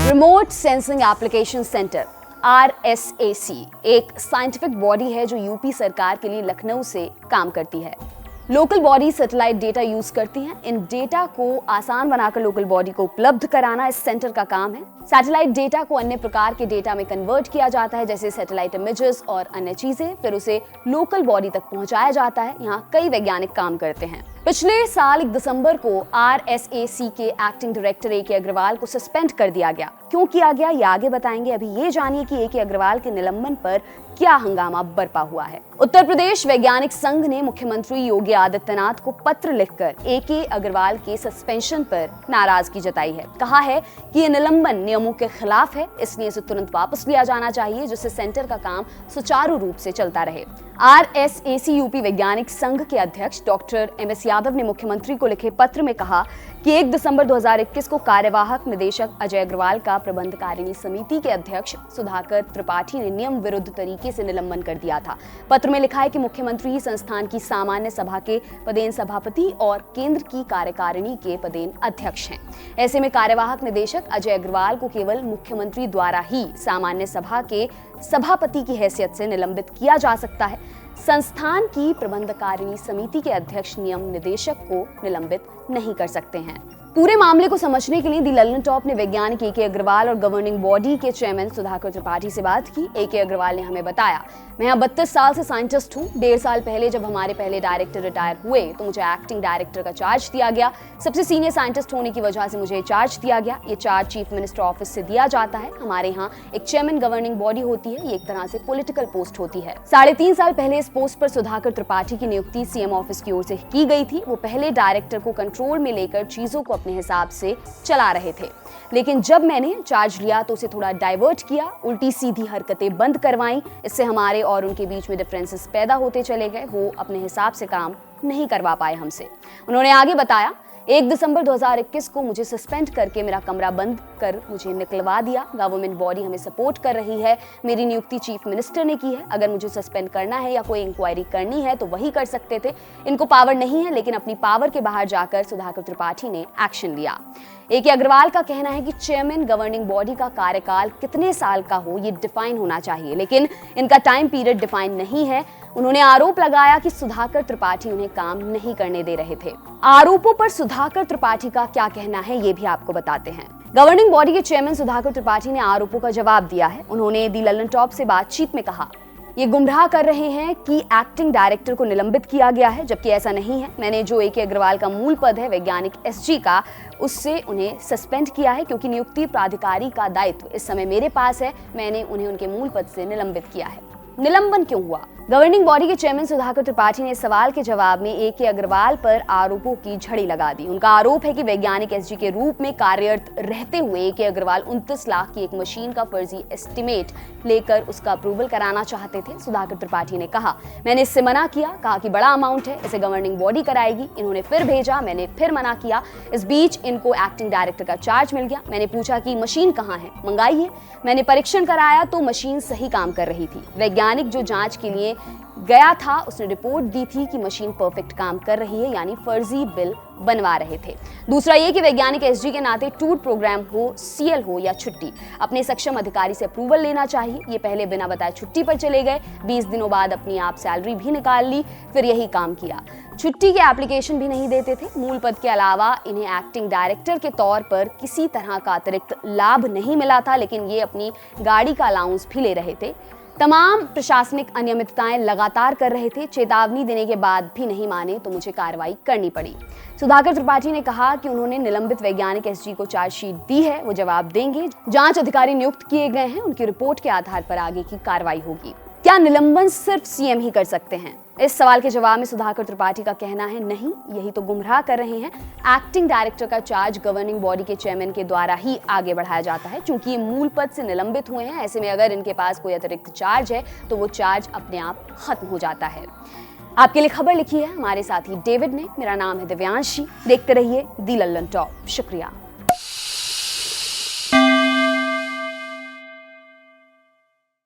Remote sensing application centre RSAC एक scientific body है जो यूपी सरकार के लिए लखनऊ से काम करती है। Local body satellite data use करती हैं। इन डेटा को आसान बनाकर लोकल बॉडी को उपलब्ध कराना इस सेंटर का काम है। सैटेलाइट डेटा को अन्य प्रकार के डेटा में कन्वर्ट किया जाता है, जैसे सैटेलाइट इमेजेस और अन्य चीजें, फिर उसे लोकल बॉडी तक पहुंचाया जाता है। यहाँ कई वैज्ञानिक काम करते हैं। पिछले साल 1 दिसंबर को RSAC के एक्टिंग डायरेक्टर AK अग्रवाल को सस्पेंड कर दिया गया। क्यों किया गया ये आगे बताएंगे। अभी ये जानिए कि AK अग्रवाल के निलंबन पर क्या हंगामा बरपा हुआ है। उत्तर प्रदेश वैज्ञानिक संघ ने मुख्यमंत्री योगी आदित्यनाथ को पत्र लिखकर AK अग्रवाल के सस्पेंशन पर नाराजगी जताई है। कहा है कि ये निलंबन नियमों के खिलाफ है, इसलिए इसे तुरंत वापस लिया जाना चाहिए, जिससे सेंटर का काम सुचारू रूप से चलता रहे। RSAC यूपी वैज्ञानिक संघ के अध्यक्ष डॉक्टर MS यादव ने मुख्यमंत्री को लिखे पत्र में कहा कि 1 दिसंबर 2021 को कार्यवाहक निदेशक अजय अग्रवाल का प्रबंधकारिणी समिति के अध्यक्ष सुधाकर त्रिपाठी ने नियम विरुद्ध तरीके से निलंबन कर दिया था। पत्र में लिखा है कि मुख्यमंत्री ही संस्थान की सामान्य सभा के पदेन सभापति और केंद्र की कार्यकारिणी के पदेन अध्यक्ष हैं। ऐसे में कार्यवाहक निदेशक अजय अग्रवाल को केवल मुख्यमंत्री द्वारा ही सामान्य सभा के सभापति की हैसियत से निलंबित किया जा सकता है। संस्थान की प्रबंधकारिणी समिति के अध्यक्ष नियम निदेशक को निलंबित नहीं कर सकते हैं। पूरे मामले को समझने के लिए दी लल्लन टॉप ने वैज्ञानिक AK अग्रवाल और गवर्निंग बॉडी के चेयरमैन सुधाकर त्रिपाठी से बात की। AK अग्रवाल ने हमें बताया, मैं यहाँ 32 साल से साइंटिस्ट हूँ। 1.5 साल पहले जब हमारे पहले डायरेक्टर रिटायर हुए तो मुझे एक्टिंग डायरेक्टर का चार्ज दिया गया। सबसे सीनियर साइंटिस्ट होने की वजह से मुझे चार्ज दिया गया। ये चार्ज चीफ मिनिस्टर ऑफिस से दिया जाता है। हमारे यहाँ एक चेयरमैन गवर्निंग बॉडी होती है, ये एक तरह से पॉलिटिकल पोस्ट होती है। 3.5 साल पहले इस पोस्ट पर सुधाकर त्रिपाठी की नियुक्ति CM ऑफिस की ओर से की गई थी। वो पहले डायरेक्टर को कंट्रोल में लेकर चीजों को अपने हिसाब से चला रहे थे, लेकिन जब मैंने चार्ज लिया तो उसे थोड़ा डाइवर्ट किया, उल्टी सीधी हरकतें बंद करवाई। इससे हमारे और उनके बीच में डिफरेंसेस पैदा होते चले गए। वो अपने हिसाब से काम नहीं करवा पाए हमसे। उन्होंने आगे बताया, 1 दिसंबर 2021 को मुझे सस्पेंड करके मेरा कमरा बंद कर मुझे निकलवा दिया। गवर्नमेंट बॉडी हमें सपोर्ट कर रही है। मेरी नियुक्ति चीफ मिनिस्टर ने की है। अगर मुझे सस्पेंड करना है या कोई इंक्वायरी करनी है तो वही कर सकते थे। इनको पावर नहीं है, लेकिन अपनी पावर के बाहर जाकर सुधाकर त्रिपाठी ने एक्शन लिया। AK अग्रवाल का कहना है कि चेयरमैन गवर्निंग बॉडी का कार्यकाल कितने साल का हो ये डिफाइन होना चाहिए, लेकिन इनका टाइम पीरियड डिफाइन नहीं है। उन्होंने आरोप लगाया कि सुधाकर त्रिपाठी उन्हें काम नहीं करने दे रहे थे। आरोपों पर सुधाकर त्रिपाठी का क्या कहना है ये भी आपको बताते हैं। गवर्निंग बॉडी के चेयरमैन सुधाकर त्रिपाठी ने आरोपों का जवाब दिया है। उन्होंने दी लल्लन टॉप से बातचीत में कहा, ये गुमराह कर रहे हैं कि एक्टिंग डायरेक्टर को निलंबित किया गया है, जबकि ऐसा नहीं है। मैंने जो AK अग्रवाल का मूल पद है वैज्ञानिक SG का, उससे उन्हें सस्पेंड किया है क्योंकि नियुक्ति प्राधिकारी का दायित्व इस समय मेरे पास है। मैंने उन्हें उनके मूल पद से निलंबित किया है। निलंबन क्यों हुआ? गवर्निंग बॉडी के चेयरमैन सुधाकर त्रिपाठी ने सवाल के जवाब में AK अग्रवाल पर आरोपों की झड़ी लगा दी। उनका आरोप है कि वैज्ञानिक SG के रूप में कार्यरत रहते हुए AK अग्रवाल 29 लाख की एक मशीन का फर्जी एस्टिमेट लेकर उसका अप्रूवल कराना चाहते थे। सुधाकर त्रिपाठी ने कहा, मैंने इससे मना किया, कहा कि बड़ा अमाउंट है, इसे गवर्निंग बॉडी कराएगी। इन्होंने फिर भेजा, मैंने फिर मना किया। इस बीच इनको एक्टिंग डायरेक्टर का चार्ज मिल गया। मैंने पूछा कि मशीन कहाँ है, मंगाइए। मैंने परीक्षण कराया तो मशीन सही काम कर रही थी। वैज्ञानिक जो जांच के लिए गया था उसने रिपोर्ट दी थी कि मशीन परफेक्ट काम कर रही है, यानी फर्जी बिल बनवा रहे थे। दूसरा ये कि वैज्ञानिक SG के नाते टूर प्रोग्राम हो, CL हो या छुट्टी, अपने सक्षम अधिकारी से अप्रूवल लेना चाहिए। ये पहले बिना बताए छुट्टी पर चले गए, 20 दिनों बाद अपनी आप सैलरी भी निकाल ली, फिर यही काम किया। छुट्टी के एप्लीकेशन भी नहीं देते थे। मूल पद के अलावा इन्हें एक्टिंग डायरेक्टर के तौर पर किसी तरह का अतिरिक्त लाभ नहीं मिला था, लेकिन ये अपनी गाड़ी का अलाउंस भी ले रहे थे। तमाम प्रशासनिक अनियमितताएं लगातार कर रहे थे। चेतावनी देने के बाद भी नहीं माने तो मुझे कार्रवाई करनी पड़ी। सुधाकर त्रिपाठी ने कहा कि उन्होंने निलंबित वैज्ञानिक SG को चार्जशीट दी है, वो जवाब देंगे। जांच अधिकारी नियुक्त किए गए हैं, उनकी रिपोर्ट के आधार पर आगे की कार्रवाई होगी। क्या निलंबन सिर्फ CM ही कर सकते हैं? इस सवाल के जवाब में सुधाकर त्रिपाठी का कहना है, नहीं, यही तो गुमराह कर रहे हैं। एक्टिंग डायरेक्टर का चार्ज गवर्निंग बॉडी के चेयरमैन के द्वारा ही आगे बढ़ाया जाता है। चूंकि ये मूल पद से निलंबित हुए हैं, ऐसे में अगर इनके पास कोई अतिरिक्त चार्ज है तो वो चार्ज अपने आप खत्म हो जाता है। आपके लिए खबर लिखी है हमारे साथी डेविड ने। मेरा नाम है दिव्यांशी। देखते रहिए दी लल्लन टॉप। शुक्रिया।